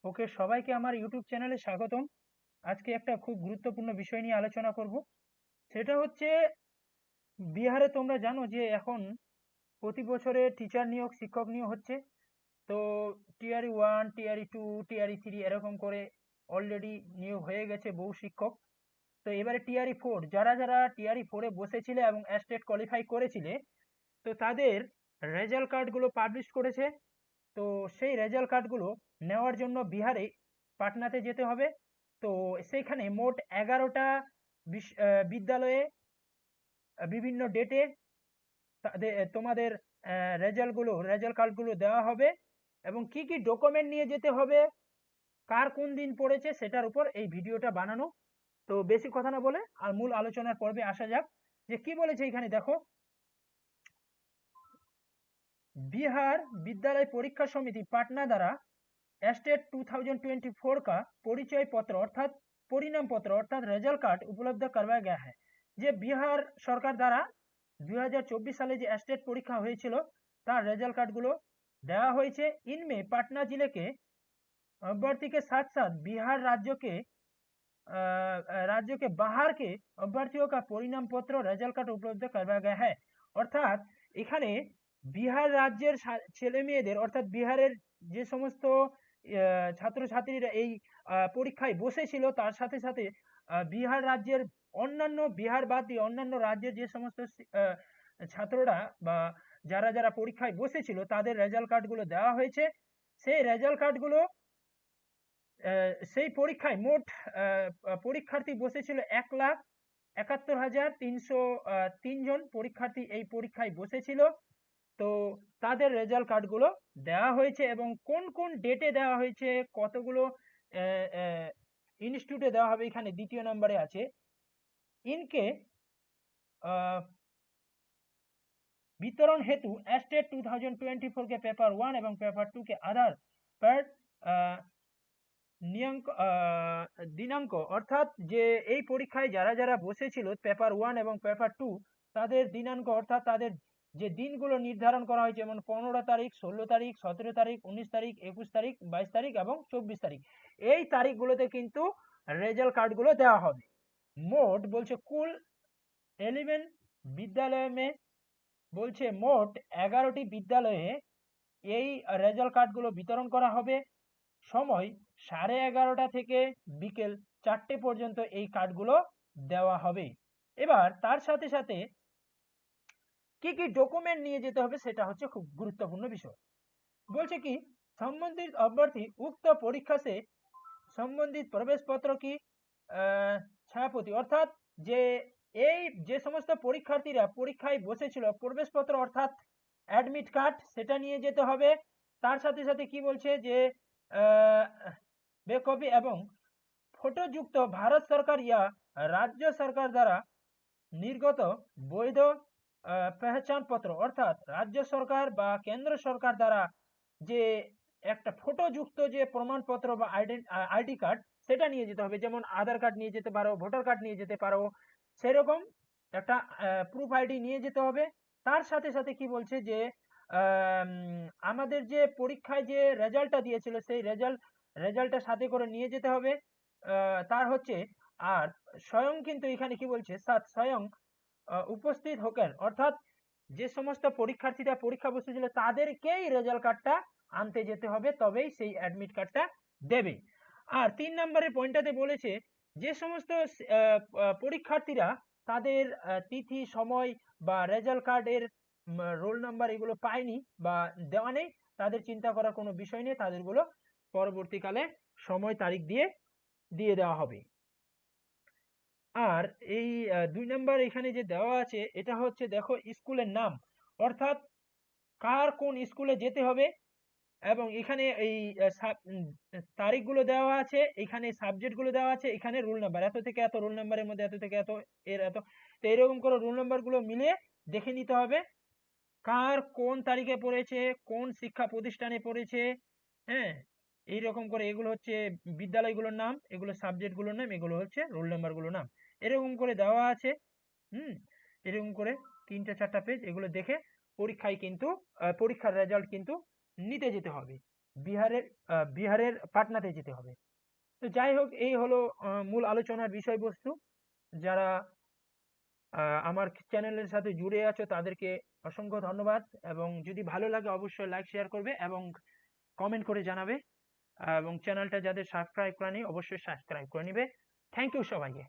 ওকে, সবাইকে আমার ইউটিউব চ্যানেলে স্বাগতম। আজকে একটা খুব গুরুত্বপূর্ণ বিষয় নিয়ে আলোচনা করব। সেটা হচ্ছে, বিহারে তোমরা জানো যে এখন প্রতি বছরে টিচার নিয়োগ, শিক্ষক নিয়োগ হচ্ছে। তো টিআরই 1, টিআরই 2, টিআরই 3 এরকম করে অলরেডি নিয়োগ হয়ে গেছে বহু শিক্ষক। তো এবারে টিআরই 4, যারা যারা টিআরই 4-এ বসেছিলে এবং স্টেট কোয়ালিফাই করেছিলে, তো তাদের রেজাল্ট কার্ডগুলো পাবলিশ করেছে। তো সেই রেজাল্ট কার্ডগুলো নেওয়ার জন্য বিহারে পাটনাতে যেতে হবে। তো সেইখানে মোট 11টা বিদ্যালয়ে বিভিন্ন ডেটে তোমাদের রেজাল্ট কার্ডগুলো দেওয়া হবে, এবং কি কি ডকুমেন্ট নিয়ে যেতে হবে, কার কোন দিন পড়েছে সেটার উপর এই ভিডিওটা বানানো। তো বেশি কথা না বলে আর মূল আলোচনার পর্বে আসা যাক। যে কি বলেছে এখানে দেখো, बिहार विद्यालय परीक्षा समिति पटना द्वारा स्टेट 2024 का परिचय पत्र अर्थात परिणाम पत्र अर्थात रेजल्ट कार्ड उपलब्ध करवाया गया है। যে বিহার সরকার দ্বারা 2024 সালে যে স্টেট পরীক্ষা হয়েছিল তার রেজাল্ট কার্ডগুলো দেওয়া হয়েছে। इनमें पटना जिले के अभ्यर्थी के साथ साथ बिहार राज्य के बाहर के अभ्यर्थियों का परिणाम पत्र रेजल्ट कार्ड उपलब्ध करवाया गया है। অর্থাৎ এখানে বিহার রাজ্যের ছেলে মেয়েদের অর্থাৎ বিহারের যে সমস্ত ছাত্রছাত্রীরা এই পরীক্ষায় বসেছিল, তার সাথে সাথে বিহার রাজ্যের অন্যান্য, বিহার বাদ দিয়ে অন্যান্য রাজ্যের যে সমস্ত ছাত্ররা বা যারা যারা পরীক্ষায় বসেছিল তাদের রেজাল্ট কার্ডগুলো দেওয়া হয়েছে। সেই রেজাল্ট কার্ডগুলো, সেই পরীক্ষায় মোট পরীক্ষার্থী বসেছিল 1,71,303 জন পরীক্ষার্থী এই পরীক্ষায় বসেছিল। তো তাদের রেজাল্ট কার্ডগুলো দেওয়া হয়েছে, এবং কোন কোন ডেটে দেওয়া হয়েছে, কতগুলো ইনস্টিটিউটে দেওয়া হবে এখানে দ্বিতীয় নম্বরে আছে। ইনকে वितरण हेतु स्टेट 2024 के पेपर 1 एवं पेपर 2 के आधार पर দিনাঙ্ক অর্থাৎ যে এই পরীক্ষায় যারা যারা বসেছিল পেপার 1 এবং পেপার 2, তাদের দিনাঙ্ক অর্থাৎ তাদের যে দিনগুলো নির্ধারণ করা হয়েছে, যেমন 15 তারিখ, 16 তারিখ, 17 তারিখ, 19 তারিখ, 21 তারিখ, 22 তারিখ এবং 24 তারিখ, এই তারিখগুলোতে কিন্তু রেজাল্ট কার্ডগুলো দেওয়া হবে। মোট বলছে কুল 11 বিদ্যালয় মে, বলছে মোট 11টি বিদ্যালয়ে এই রেজাল্ট কার্ডগুলো বিতরণ করা হবে। সময় 11:30 থেকে বিকেল 4টে পর্যন্ত এই কার্ডগুলো দেওয়া হবে। এবার তার সাথে সাথে কি কি ডকুমেন্ট নিয়ে যেতে হবে সেটা হচ্ছে খুব গুরুত্বপূর্ণ বিষয়। বলছে কি, संबंधित अभ्यर्थी उक्त परीक्षा से संबंधित प्रवेश पत्र की ছায়াপতি অর্থাৎ যে এই যে সমস্ত পরীক্ষার্থীরা পরীক্ষায় বসেছিল প্রবেশপত্র অর্থাৎ অ্যাডমিট কার্ড সেটা নিয়ে যেতে হবে। তার সাথে সাথে কি বলছে যে বেকপি এবং ফটোযুক্ত ভারত সরকার ইয়া রাজ্য সরকার দ্বারা নির্গত বৈধ পেহচানপত্র অর্থাৎ রাজ্য সরকার বা কেন্দ্র সরকার দ্বারা যে একটা ফটোযুক্ত যে প্রমাণপত্র বা আইডি কার্ড সেটা নিয়ে যেতে হবে। যেমন আধার কার্ড নিয়ে যেতে পারো, ভোটার কার্ড নিয়ে যেতে পারো, সেরকম একটা প্রুফ আইডি নিয়ে যেতে হবে। তার সাথে সাথে কি বলছে যে আমাদের যে পরীক্ষায় যে রেজাল্টটা দিয়েছিল সেই রেজাল্টটা সাথে করে নিয়ে যেতে হবে। তার হচ্ছে আর স্বয়ং কিন্তু এখানে কি বলছে, স্বয়ং উপস্থিত হোকেন অর্থাৎ যে সমস্ত পরীক্ষার্থীরা পরীক্ষা বসেছিল তাদেরকেই রেজাল্ট কার্ডটা আনতে যেতে হবে, তবেই সেই অ্যাডমিট কার্ডটা দেবে। আর 3 নম্বরের পয়েন্টটাতে বলেছে যে সমস্ত পরীক্ষার্থীরা তাদের তিথি, সময় বা রেজাল্ট কার্ডের রোল নাম্বার এগুলো পায়নি বা দেওয়া নেই, তাদের চিন্তা করার কোনো বিষয় নেই, তাদেরগুলো পরবর্তীকালে সময় তারিখ দিয়ে দিয়ে দেওয়া হবে। আর এই 2 নাম্বার এখানে যে দেওয়া আছে এটা হচ্ছে দেখো স্কুলের নাম, অর্থাৎ কার কোন স্কুলে যেতে হবে, এবং এখানে এই তারিখগুলো দেওয়া আছে, এখানে সাবজেক্টগুলো দেওয়া আছে, এখানে রোল নাম্বার এত থেকে এত, রোল নাম্বারের মধ্যে এত থেকে এত, এর এত। তো এরকম করে রোল নাম্বারগুলো মিলিয়ে দেখে নিতে হবে কার কোন তারিখে পড়েছে, কোন শিক্ষা প্রতিষ্ঠানে পড়েছে। হ্যাঁ, এইরকম করে এগুলো হচ্ছে বিদ্যালয়গুলোর নাম, এগুলো সাবজেক্টগুলোর নাম, এগুলো হচ্ছে রোল নাম্বারগুলোর নাম, এরকম করে দেওয়া আছে। এরকম করে 3-4টা পেজ এগুলো দেখে পরীক্ষায় কিন্তু পরীক্ষার রেজাল্ট কিন্তু নিতে যেতে হবে। বিহারের বিহারের পাটনাতে যেতে হবে। তো যাই হোক, এই হলো মূল আলোচনার বিষয়বস্তু। যারা আমার চ্যানেলের সাথে জুড়ে আছো তাদেরকে অসংখ্য ধন্যবাদ, এবং যদি ভালো লাগে অবশ্যই লাইক শেয়ার করবে এবং কমেন্ট করে জানাবে, এবং চ্যানেলটা যাদের সাবস্ক্রাইব করেনি অবশ্যই সাবস্ক্রাইব করে নিবে। থ্যাংক ইউ সবাইকে।